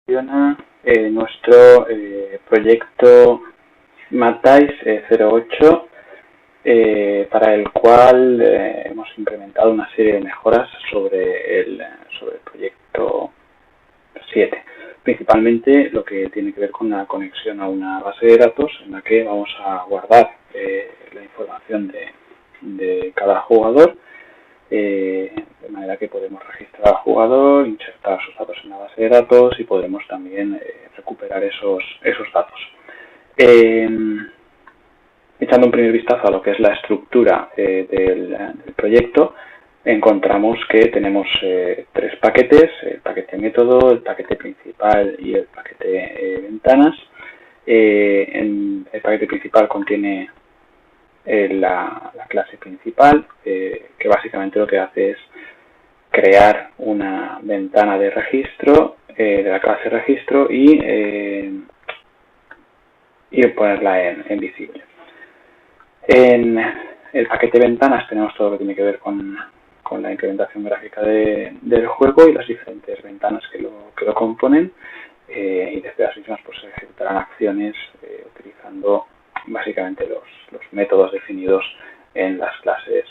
funciona nuestro proyecto Matais 08, para el cual hemos implementado una serie de mejoras sobre el proyecto 7. Principalmente lo que tiene que ver con la conexión a una base de datos en la que vamos a guardar la información de cada jugador, de manera que podemos registrar al jugador, insertar sus datos en la base de datos y podremos también recuperar esos datos. Echando un primer vistazo a lo que es la estructura del proyecto, encontramos que tenemos tres paquetes: el paquete método, el paquete principal y el paquete ventanas. El paquete principal contiene la clase principal, que básicamente lo que hace es crear una ventana de registro de la clase registro y ponerla en visible. En el paquete ventanas tenemos todo lo que tiene que ver con la implementación gráfica del juego y las diferentes ventanas que lo componen, y desde las mismas pues se ejecutarán acciones utilizando básicamente los métodos definidos en las clases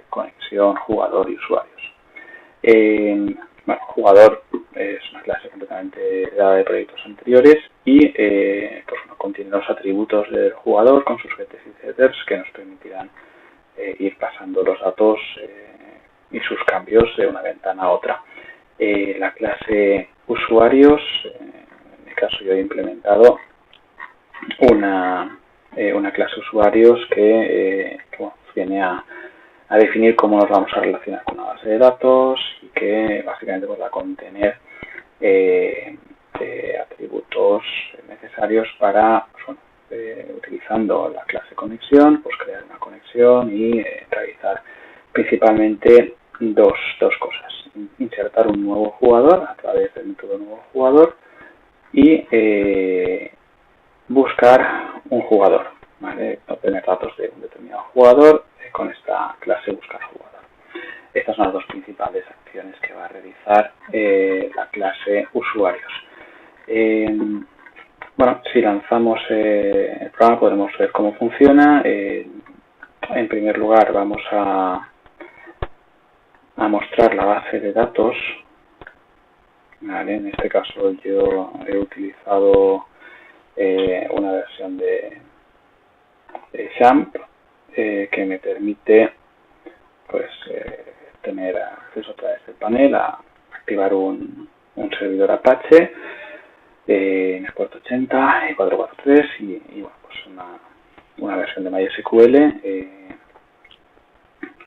conexión, jugador y usuarios. Jugador es una clase completamente heredada de proyectos anteriores y contiene los atributos del jugador con sus getters y setters que nos permitirán ir pasando los datos y sus cambios de una ventana a otra. La clase usuarios, en mi caso yo he implementado una clase usuarios que viene a definir cómo nos vamos a relacionar con la base de datos y que básicamente va a contener atributos necesarios para, utilizando la clase conexión, pues crear una conexión y realizar principalmente dos cosas: insertar un nuevo jugador a través del método nuevo jugador y buscar un jugador, ¿vale? Obtener datos de un determinado jugador con esta clase buscar jugador. Estas son las dos principales acciones que va a realizar la clase usuarios. Si lanzamos el programa podremos ver cómo funciona. En primer lugar vamos a mostrar la base de datos, ¿vale? En este caso yo he utilizado una versión de XAMPP que me permite tener acceso a través del panel a activar un servidor Apache en el puerto 80 y 443 y una versión de MySQL,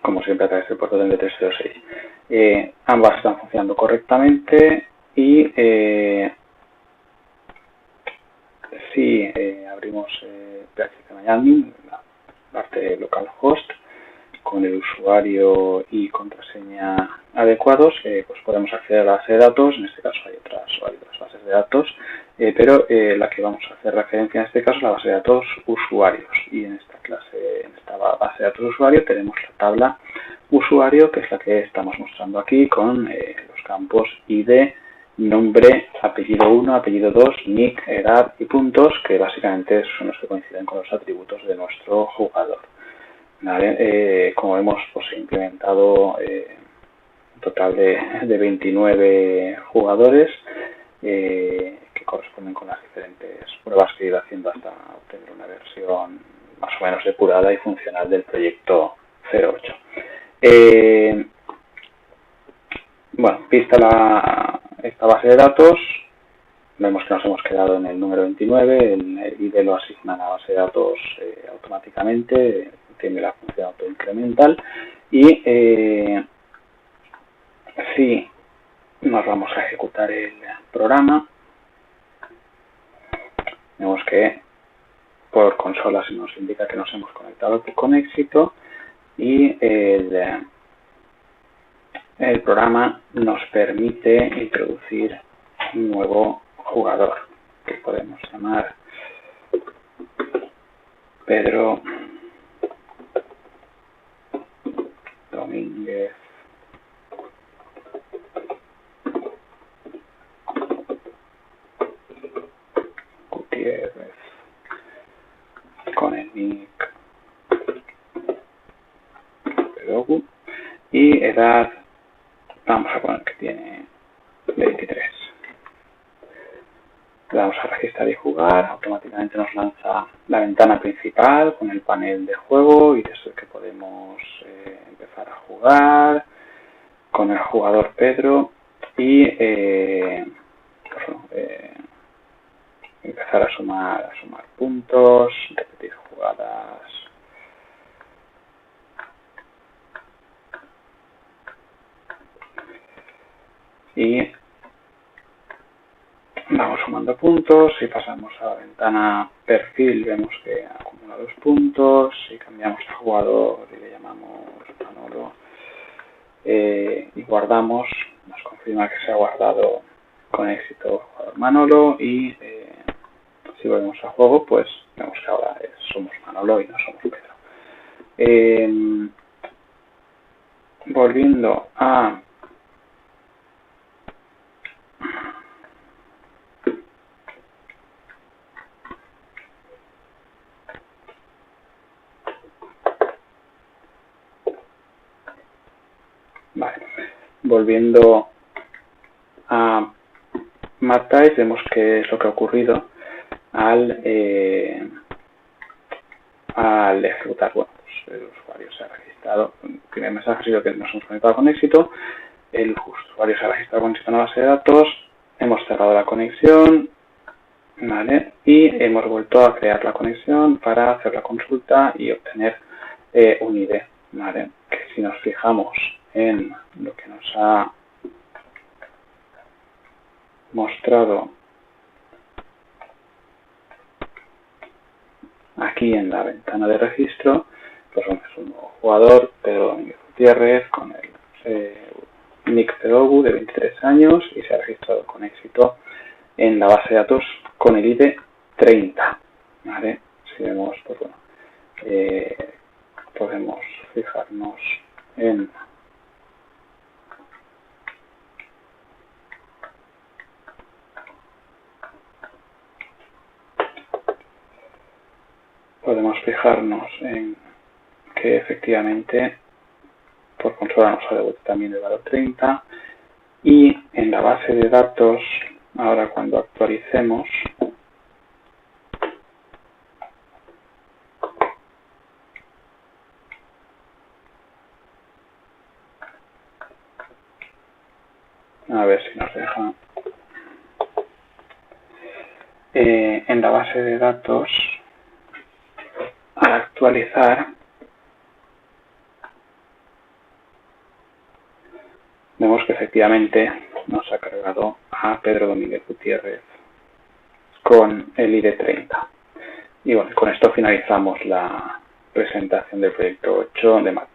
como siempre a través del puerto 3306. Ambas están funcionando correctamente y si abrimos phpMyAdmin, la parte localhost, con el usuario y contraseña adecuados, pues podemos acceder a la base de datos. En este caso hay otras bases de datos, pero la que vamos a hacer referencia en este caso es la base de datos usuarios, y en esta base de datos usuario tenemos la tabla usuario, que es la que estamos mostrando aquí, con los campos ID, nombre, apellido 1, apellido 2, nick, edad y puntos, que básicamente son los que coinciden con los atributos de nuestro jugador. ¿Vale? Como vemos, pues he implementado un total de 29 jugadores que corresponden con las diferentes pruebas que he ido haciendo hasta obtener una versión más o menos depurada y funcional del proyecto 08. Vista esta base de datos, vemos que nos hemos quedado en el número 29, el ID lo asigna a la base de datos automáticamente, tiene la función autoincremental, y si nos vamos a ejecutar el programa, vemos que por consola se nos indica que nos hemos conectado con éxito y el programa nos permite introducir un nuevo jugador que podemos llamar Pedro Domínguez edad, vamos a poner que tiene 23. Le damos a registrar y jugar, automáticamente nos lanza la ventana principal con el panel de juego y desde el que podemos empezar a jugar con el jugador Pedro y empezar a sumar puntos, repetir jugadas. Y vamos sumando puntos. Si pasamos a la ventana perfil, vemos que acumula 2 puntos. Si cambiamos a jugador y le llamamos Manolo y guardamos, nos confirma que se ha guardado con éxito el jugador Manolo. Y si volvemos a juego, pues vemos que ahora somos Manolo y no somos Pedro. Volviendo a volviendo a MapType, vemos qué es lo que ha ocurrido al ejecutar. Bueno, pues el usuario se ha registrado. El primer mensaje ha sido que nos hemos conectado con éxito. El usuario se ha registrado con éxito en la base de datos. Hemos cerrado la conexión, ¿vale? Y hemos vuelto a crear la conexión para hacer la consulta y obtener un ID, ¿vale? Que si nos fijamos en lo que nos ha mostrado aquí en la ventana de registro, pues es un nuevo jugador, Pedro Domínguez Gutiérrez, con el nick Pedogu de 23 años y se ha registrado con éxito en la base de datos con el ID 30, ¿vale? Si vemos, pues bueno, podemos fijarnos en que efectivamente por consola nos ha devuelto también el valor 30 y en la base de datos, ahora cuando actualicemos, a ver si nos deja, en la base de datos, al actualizar, vemos que efectivamente nos ha cargado a Pedro Domínguez Gutiérrez con el ID 30. Y bueno, con esto finalizamos la presentación del proyecto 8 de MapType.